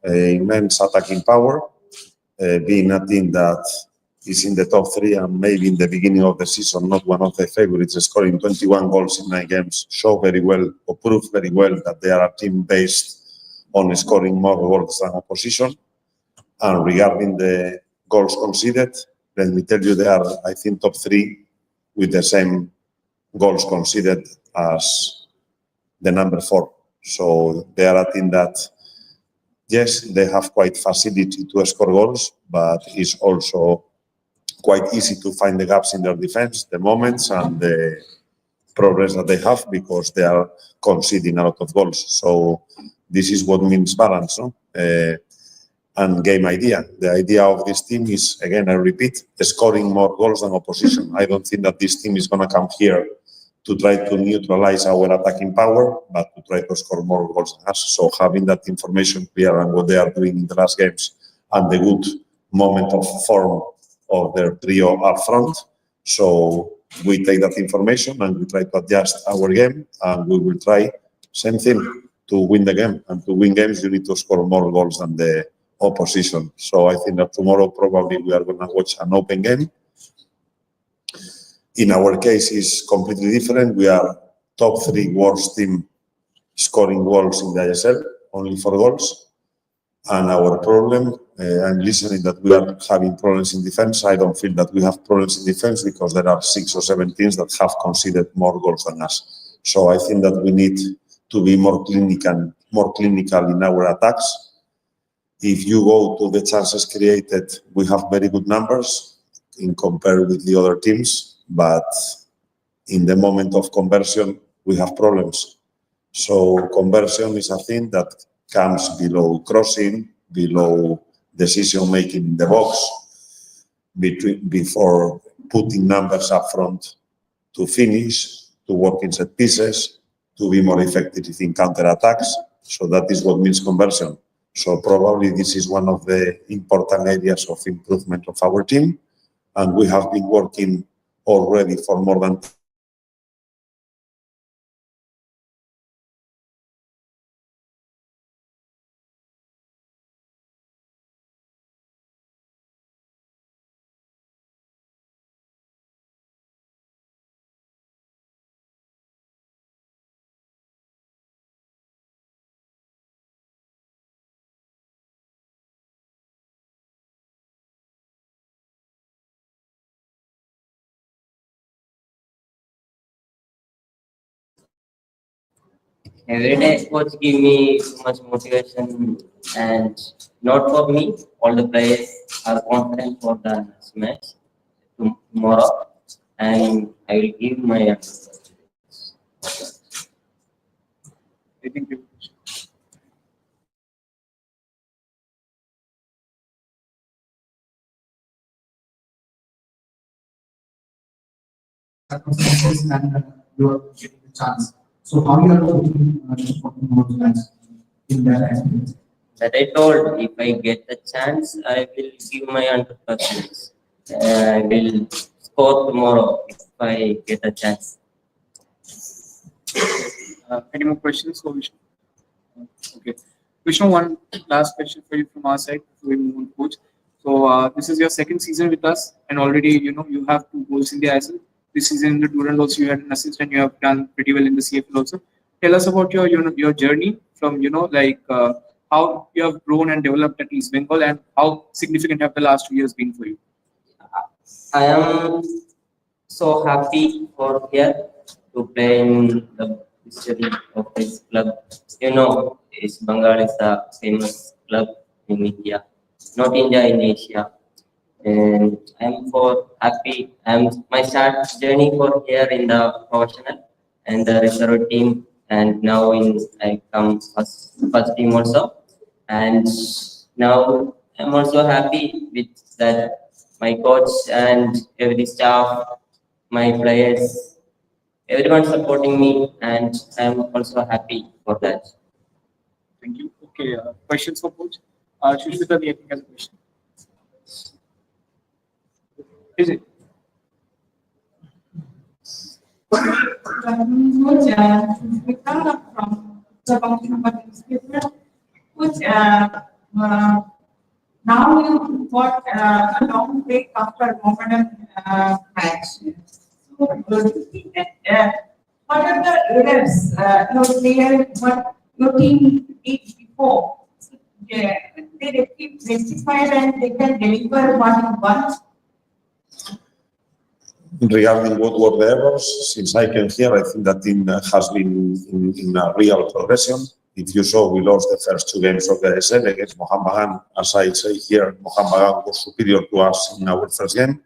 immense attacking power, being a team that is in the top 3 and maybe in the beginning of the season not one of the favorites, scoring 21 goals in 9 games, show very well or prove very well that they are a team based on scoring more goals than opposition. And regarding the goals conceded, let me tell you they are, I think, top 3 with the same goals conceded as the number 4. So they are a team that, yes, they have quite facility to score goals, but it's also quite easy to find the gaps in their defense, the moments and the progress that they have, because they are conceding a lot of goals. So this is what means balance, no? And game idea. The idea of this team is, again, I repeat, scoring more goals than opposition. I don't think that this team is going to come here to try to neutralize our attacking power, but to try to score more goals than us. So having that information clear and what they are doing in the last games and the good moment of form of their trio up front. So we take that information and we try to adjust our game, and we will try same thing to win the game. And to win games, you need to score more goals than the opposition. So I think that tomorrow probably we are going to watch an open game. In our case, it's completely different. We are top 3 worst team scoring goals in the ISL, only 4 goals. And our problem, I'm listening that we are having problems in defense. I don't feel that we have problems in defense because there are 6 or 7 teams that have conceded more goals than us. So I think that we need to be more clinical in our attacks. If you go to the chances created, we have very good numbers in compared with the other teams, but in the moment of conversion, we have problems. So conversion is a thing that comes below crossing, below decision-making in the box, before putting numbers up front to finish, to work in set pieces, to be more effective in counter-attacks. So that is what means conversion. So probably this is one of the important areas of improvement of our team. And we have been working already for more than Every day, coach give me so much motivation, and not for me. All the players are confident for the match tomorrow, and I will give my 100%. I think you. Circumstances and you are getting the chance. So how you are looking for more chance in that experience? That I told, if I get the chance, I will give my 100%. I will score tomorrow if I get a chance. Any more questions for Vishnu? Okay. Vishnu, one last question for you from our side before we move on to coach. So this is your 2nd season with us, and already you have 2 goals in the ISL. This season in the Durand also you had an assist, and you have done pretty well in the CFL also. Tell us about your journey from how you have grown and developed at East Bengal, and how significant have the last 2 years been for you. I am so happy for here to play in the history of this club. East Bengal is a famous club in India, not India, in Asia. And I'm so happy. My start journey for here in the professional and the reserve team, and now I come first team also. And now I'm also happy with that. My coach and every staff, my players, everyone supporting me, and I'm also happy for that. Thank you. Okay. Questions for coach? Shushmita, I think has a question. Is it? Coach, we come up from the newspaper. Coach, now you got a long break after Mohammedan match. So, do you think that what are the errors your player, what your team did before? So, yeah, they keep rectified and they can deliver what you want. Regarding what were the errors, since I came here, I think that team has been in a real progression. If you saw, we lost the first two games of the SL against Mohammedan. As I say here, Mohammedan was superior to us in our first game.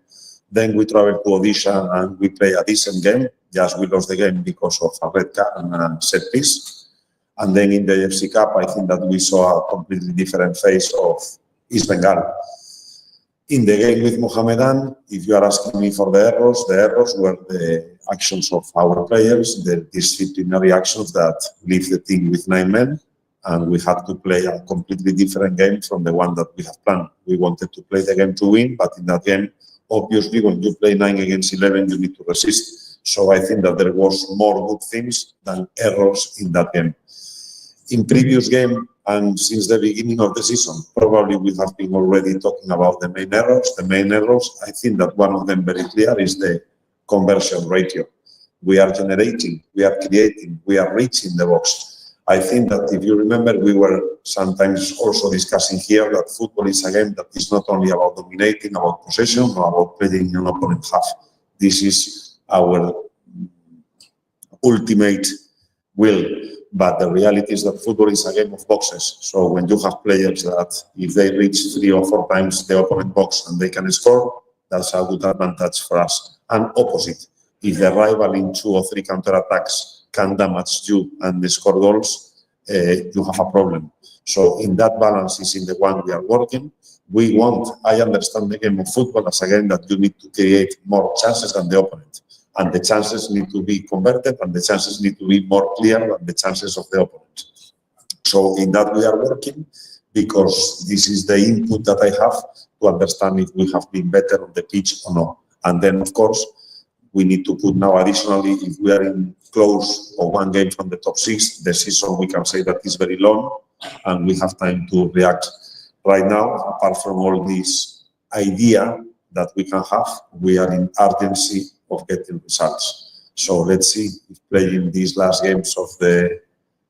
Then we traveled to Odisha and we played a decent game. Just we lost the game because of a red card and a set piece. And then in the FC Cup, I think that we saw a completely different face of East Bengal. In the game with Mohammedan, if you are asking me for the errors were the actions of our players, the disciplinary actions that leave the team with 9 men, and we had to play a completely different game from the one that we have planned. We wanted to play the game to win, but in that game, obviously, when you play 9 against 11, you need to resist. So I think that there was more good things than errors in that game. In previous game, and since the beginning of the season, probably we have been already talking about the main errors. The main errors, I think that one of them very clear is the conversion ratio. We are generating, we are creating, we are reaching the box. I think that if you remember, we were sometimes also discussing here that football is a game that is not only about dominating, about possession, or about playing an opponent half. This is our ultimate will. But the reality is that football is a game of boxes. So when you have players that if they reach 3 or 4 times the opponent box and they can score, that's a good advantage for us. And opposite, if the rival in 2 or 3 counterattacks can damage you and score goals, you have a problem. So in that balance is in the one we are working. I understand the game of football as a game that you need to create more chances than the opponent. And the chances need to be converted and the chances need to be more clear than the chances of the opponent. So in that we are working because this is the input that I have to understand if we have been better on the pitch or not. And then, of course, we need to put now additionally, if we are in close or 1 game from the top 6, the season we can say that is very long and we have time to react. Right now, apart from all this idea that we can have, we are in urgency of getting results. So let's see if playing these last games of the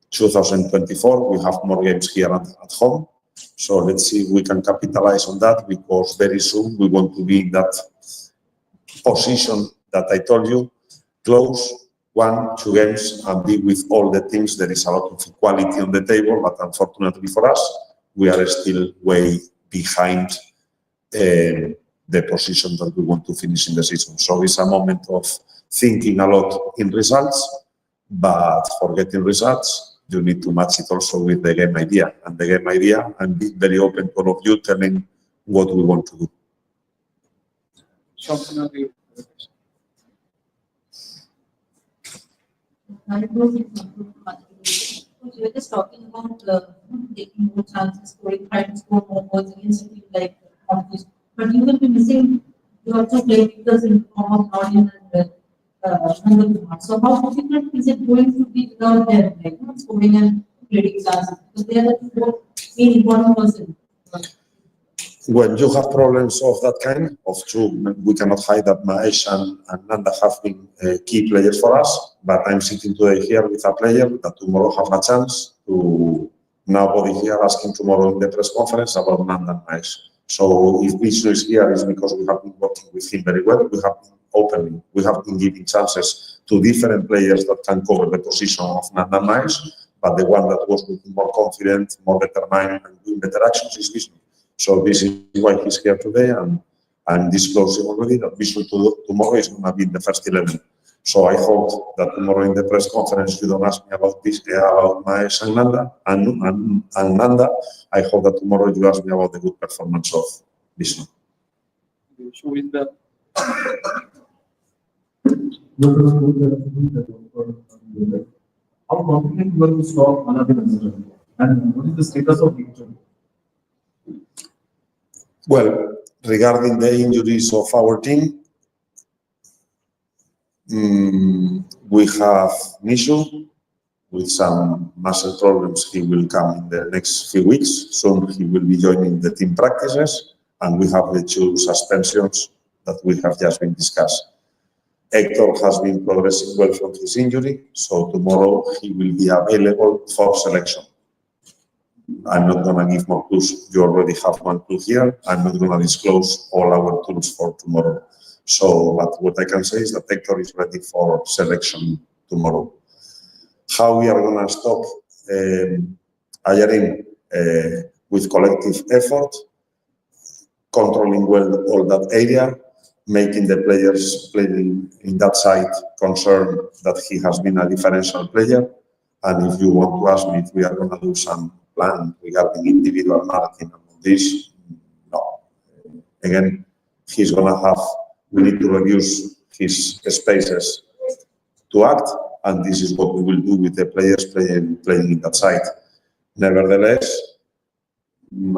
2024, we have more games here at home. So let's see if we can capitalize on that because very soon we want to be in that position that I told you, close 1, 2 games and be with all the teams. There is a lot of equality on the table, but unfortunately for us, we are still way behind the position that we want to finish in the season. So it's a moment of thinking a lot in results, but for getting results, you need to match it also with the game idea. And the game idea, I'm very open to all of you telling what we want to do. You were just talking about taking more chances, trying to score more goals against a team like NorthEast. But you will be missing, you also play because in form of Northern and Bengal. So how difficult is it going to be without them, like scoring and creating chances? Because they are the 2 main important person. When you have problems of that kind, of 2, we cannot hide that Mahesh and Nanda have been key players for us, but I'm sitting today here with a player that tomorrow have a chance to nobody here asking tomorrow in the press conference about Nanda and Mahesh. So if Vishnu is here, it's because we have been working with him very well. We have been opening, we have been giving chances to different players that can cover the position of Nanda and Mahesh, but the one that was looking more confident, more determined, and doing better actions is Vishnu. So this is why he's here today, and I'm disclosing already that Vishnu tomorrow is going to be in the first 11. So I hope that tomorrow in the press conference you don't ask me about this, about Mahesh and Nanda, and Nanda. I hope that tomorrow you ask me about the good performance of Vishnu. How confident you are to stop Manadin and what is the status of the injury? Well, regarding the injuries of our team, we have Nishu, with some muscle problems. He will come in the next few weeks. Soon he will be joining the team practices, and we have the 2 suspensions that we have just been discussed. Hector has been progressing well from his injury, so tomorrow he will be available for selection. I'm not going to give more clues. You already have one clue here. I'm not going to disclose all our tools for tomorrow. So, but what I can say is that Hector is ready for selection tomorrow. How we are going to stop Ayarin with collective effort, controlling well all that area, making the players playing in that side concerned that he has been a differential player. And if you want to ask me if we are going to do some plan regarding individual marketing and this, no. Again, he's going to have, we need to reduce his spaces to act, and this is what we will do with the players playing in that side. Nevertheless,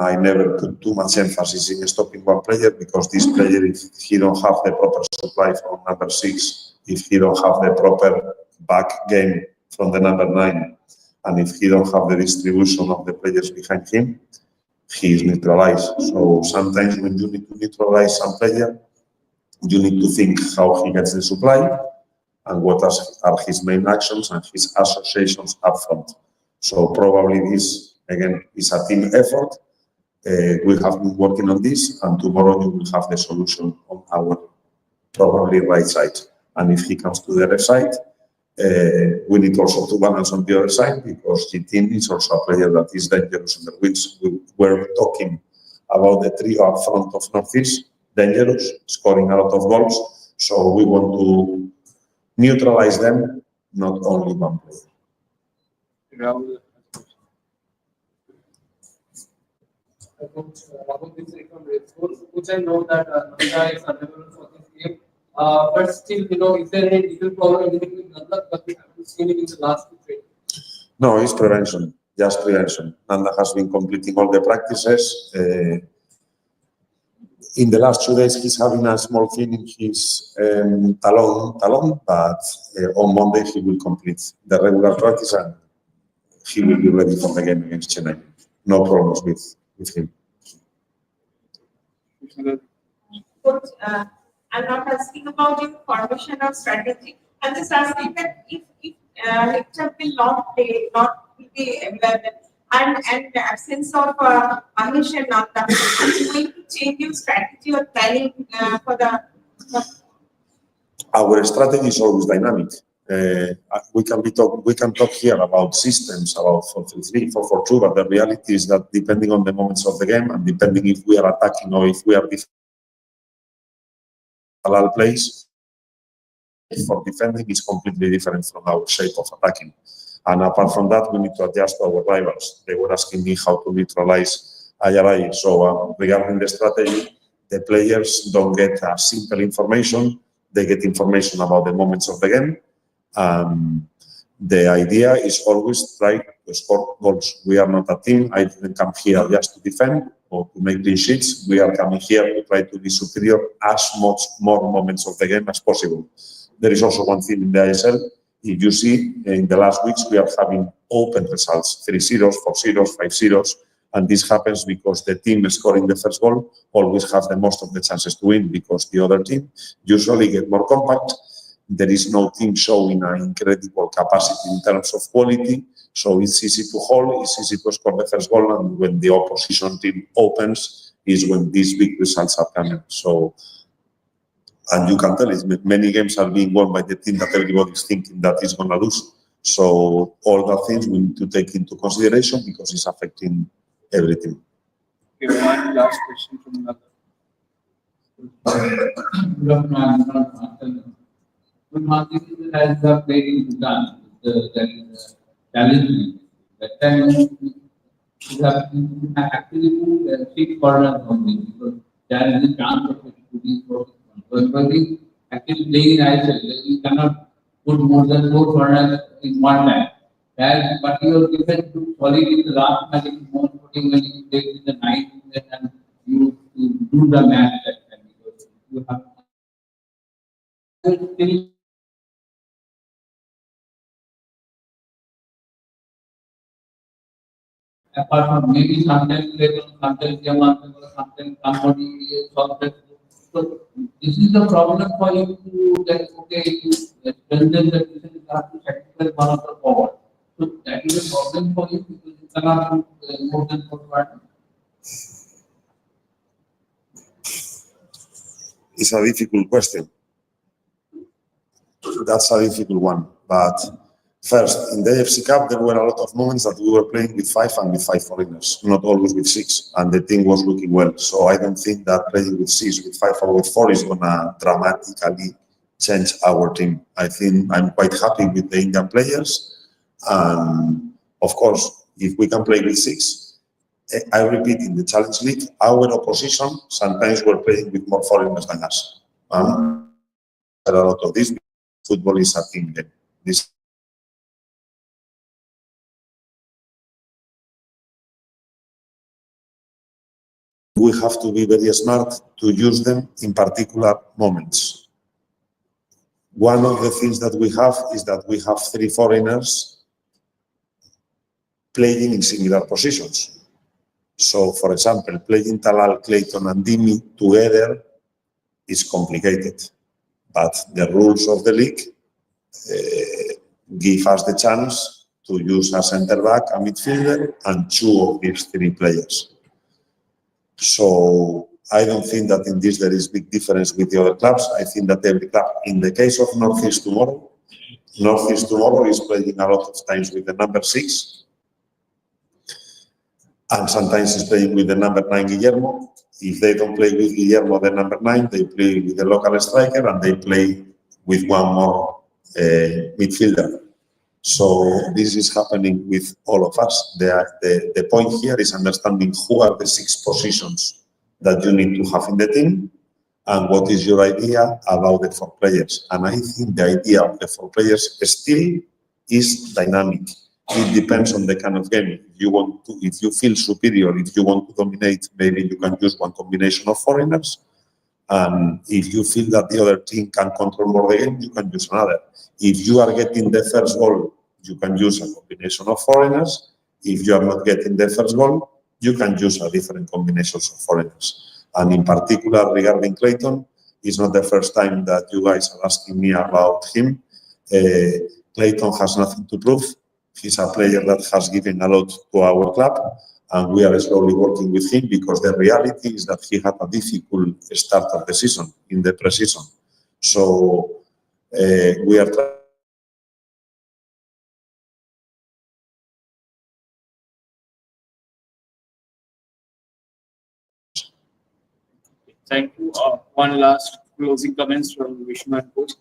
I never put too much emphasis in stopping one player, because this player, if he don't have the proper supply from number 6, if he don't have the proper back game from the number 9, and if he don't have the distribution of the players behind him, he is neutralized. So sometimes when you need to neutralize some player, you need to think how he gets the supply and what are his main actions and his associations up front. So probably this, again, is a team effort. We have been working on this, and tomorrow you will have the solution on our probably right side. And if he comes to the left side, we need also to balance on the other side, because Gitin is also a player that is dangerous in the wings. We were talking about the trio up front of NorthEast, dangerous, scoring a lot of goals. So we want to neutralize them, not only one player. Rahul, Rahul this from Red Sports, which I know that Nanda is unavailable for this game. But still, is there any legal problem with Nanda? But we have seen it in the last 2 trades. No, it's prevention, just prevention. Nanda has been completing all the practices. In the last 2 days, he's having a small thing in his talon, but on Monday he will complete the regular practice and he will be ready for the game against Chennai. No problems with him. Coach, I'm not asking about your formation or strategy. I'm just asking that if Hector will not play, not be available, and the absence of Anish and Nanda, are you going to change your strategy or planning for the? Our strategy is always dynamic. We can talk here about systems, about 4-3-3, 4-4-2, but the reality is that depending on the moments of the game and depending if we are attacking or if we are halal plays, for defending is completely different from our shape of attacking. And apart from that, we need to adjust to our rivals. They were asking me how to neutralize IRI. So regarding the strategy, the players don't get simple information. They get information about the moments of the game. The idea is always try to score goals. We are not a team. I didn't come here just to defend or to make clean sheets. We are coming here to try to be superior as much more moments of the game as possible. There is also one thing in the ISL. If you see, in the last weeks, we are having open results, 3-0, 4-0, 5-0, and this happens because the team scoring the first goal always have the most of the chances to win, because the other team usually get more compact. There is no team showing an incredible capacity in terms of quality, so it's easy to hold, it's easy to score the first goal, and when the opposition team opens is when these big results are coming. So, and you can tell it, many games are being won by the team that everybody is thinking that is going to lose. So all the things we need to take into consideration because it's affecting everything. Okay, one last question from Nanda. Good market has the played in Bhutan, the challenge. That time you have actually put 6 corners only, because there is a chance of putting 4. But actually playing in ISL, you cannot put more than 4 corners in one time. But your defense took solid in the last match, more putting when you played in the 9th and you do the match that time, because you have still apart from maybe sometimes later, sometimes sometimes somebody sometimes. So this is the problem for you to that okay, you strengthen the decision you have to sacrifice one of the forward. So that is a problem for you because you cannot do more than forward. It's a difficult question. That's a difficult one. But first, in the AFC Cup, there were a lot of moments that we were playing with 5 and with 5 foreigners, not always with 6, and the team was looking well. So I don't think that playing with 6, with 5, or with 4 is going to dramatically change our team. I think I'm quite happy with the Indian players. And of course, if we can play with 6, I repeat, in the Challenge League, our opposition sometimes were playing with more foreigners than us. A lot of this, football is a team game. This we have to be very smart to use them in particular moments. One of the things that we have is that we have 3 foreigners playing in similar positions. So, for example, playing Talal, Clayton, and Dimi together is complicated. But the rules of the league give us the chance to use a centre back, a midfielder, and 2 of these 3 players. So I don't think that in this there is big difference with the other clubs. I think that every club, in the case of NorthEast tomorrow is playing a lot of times with the number 6, and sometimes is playing with the number 9, Guillermo. If they don't play with Guillermo, the number 9, they play with the local striker, and they play with one more midfielder. So this is happening with all of us. The point here is understanding who are the 6 positions that you need to have in the team and what is your idea about the 4 players. And I think the idea of the 4 players still is dynamic. It depends on the kind of game. If you feel superior, if you want to dominate, maybe you can use one combination of foreigners. And if you feel that the other team can control more the game, you can use another. If you are getting the first goal, you can use a combination of foreigners. If you are not getting the first goal, you can use a different combinations of foreigners. And in particular, regarding Clayton, it's not the first time that you guys are asking me about him. Clayton has nothing to prove. He's a player that has given a lot to our club, and we are slowly working with him because the reality is that he had a difficult start of the season in the pre-season. So we are trying. Thank you. One last closing comments from Vishnu and Coach.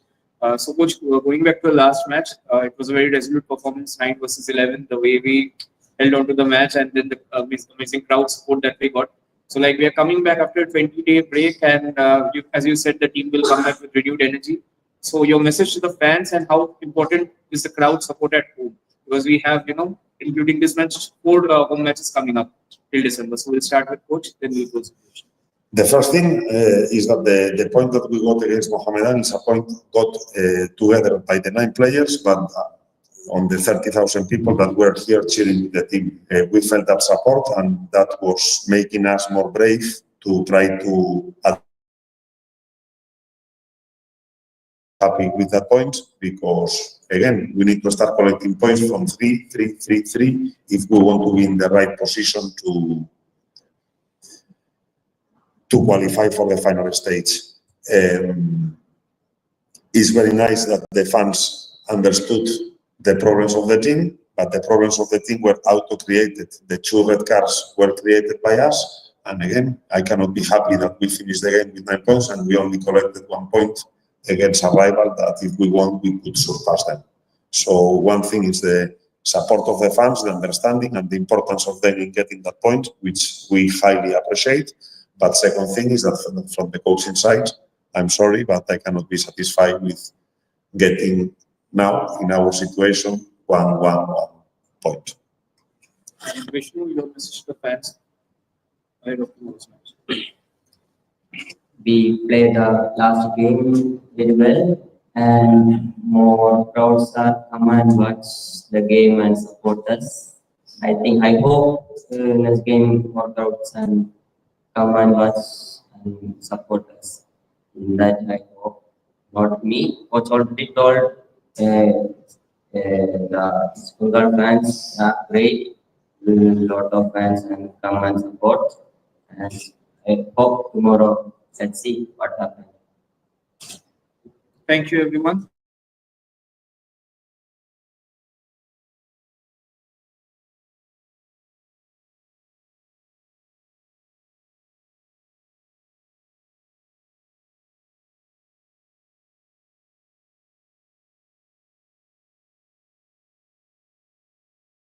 So, Coach, going back to the last match, it was a very resolute performance, 9 versus 11. The way we held on to the match, and then the amazing crowd support that we got. So, like, we are coming back after a 20-day break, and as you said, the team will come back with renewed energy. So, your message to the fans and how important is the crowd support at home? Because we have, including this match, 4 home matches coming up till December. So, we'll start with Coach, then we'll go to Coach. The first thing is that the point that we got against Mohammedan is a point got together by the 9 players, but on the 30,000 people that were here cheering with the team. We felt that support, and that was making us more brave to try to happy with that point, because again, we need to start collecting points from 3 if we want to be in the right position to qualify for the final stage. It's very nice that the fans understood the problems of the team, but the problems of the team were auto-created. The 2 red cards were created by us, and again, I cannot be happy that we finished the game with 9 points and we only collected 1 point against a rival that if we want, we could surpass them. So one thing is the support of the fans, the understanding and the importance of them in getting that point, which we highly appreciate. But second thing is that from the coaching side, I'm sorry, but I cannot be satisfied with getting now in our situation 1 point. And Vishnu, your message to the fans ahead of tomorrow's match. We played the last game very well, and more crowds are come and watch the game and support us. I hope next game workouts and come and watch and support us. That I hope. Not me. Coach already told the Bengal fans are great. Lot of fans and come and support. And I hope tomorrow let's see what happens. Thank you, everyone.